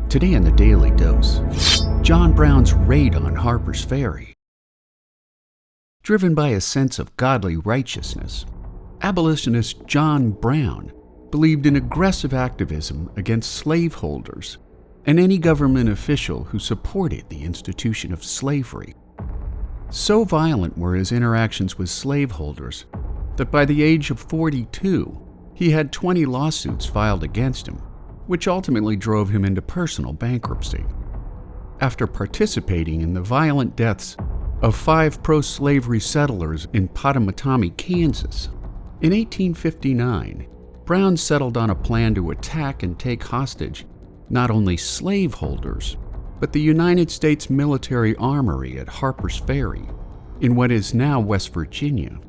Today in the Daily Dose, John Brown's raid on Harpers Ferry. Driven by a sense of godly righteousness, abolitionist John Brown believed in aggressive activism against slaveholders and any government official who supported the institution of slavery. So violent were his interactions with slaveholders that by the age of 42, he had 20 lawsuits filed against him, which ultimately drove him into personal bankruptcy. After participating in the violent deaths of 5 pro-slavery settlers in Pottawatomie, Kansas, in 1859, Brown settled on a plan to attack and take hostage not only slaveholders, but the United States military armory at Harpers Ferry, in what is now West Virginia.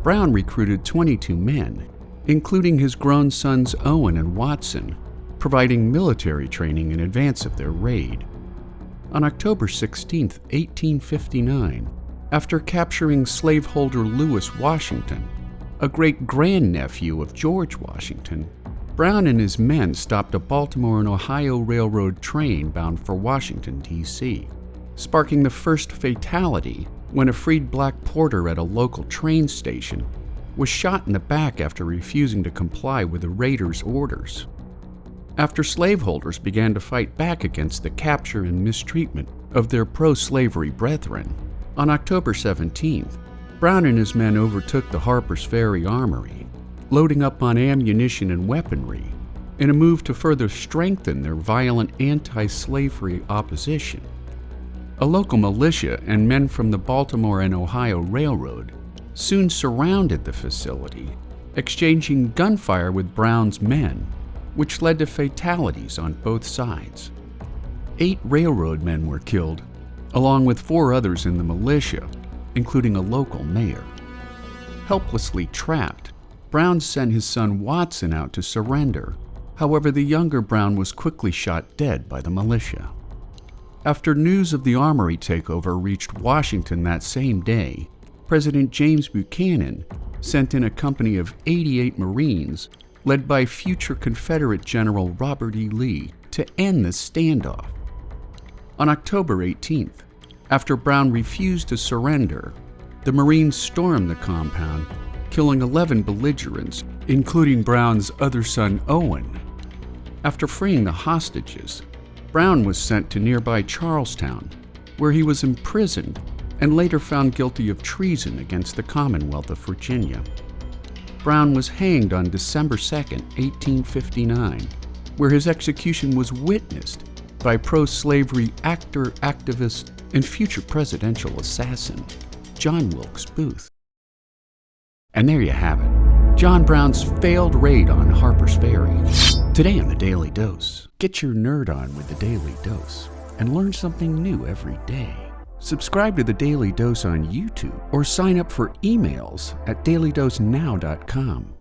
Brown recruited 22 men, including his grown sons Owen and Watson, providing military training in advance of their raid. On October 16, 1859, after capturing slaveholder Lewis Washington, a great-grandnephew of George Washington, Brown and his men stopped a Baltimore and Ohio Railroad train bound for Washington, D.C., sparking the first fatality when a freed black porter at a local train station was shot in the back after refusing to comply with the raiders' orders. After slaveholders began to fight back against the capture and mistreatment of their pro-slavery brethren, on October 17th, Brown and his men overtook the Harpers Ferry Armory, loading up on ammunition and weaponry in a move to further strengthen their violent anti-slavery opposition. A local militia and men from the Baltimore and Ohio Railroad soon surrounded the facility, exchanging gunfire with Brown's men, which led to fatalities on both sides. 8 railroad men were killed, along with 4 others in the militia, including a local mayor. Helplessly trapped, Brown sent his son Watson out to surrender. However, the younger Brown was quickly shot dead by the militia. After news of the Armory takeover reached Washington that same day, President James Buchanan sent in a company of 88 Marines led by future Confederate General Robert E. Lee to end the standoff. On October 18th, after Brown refused to surrender, the Marines stormed the compound, killing 11 belligerents, including Brown's other son Owen. After freeing the hostages, Brown was sent to nearby Charlestown, where he was imprisoned and later found guilty of treason against the Commonwealth of Virginia. Brown was hanged on December 2, 1859, where his execution was witnessed by pro-slavery actor, activist, and future presidential assassin, John Wilkes Booth. And there you have it, John Brown's failed raid on Harpers Ferry. Today on the Daily Dose, get your nerd on with the Daily Dose and learn something new every day. Subscribe to the Daily Dose on YouTube or sign up for emails at dailydosenow.com.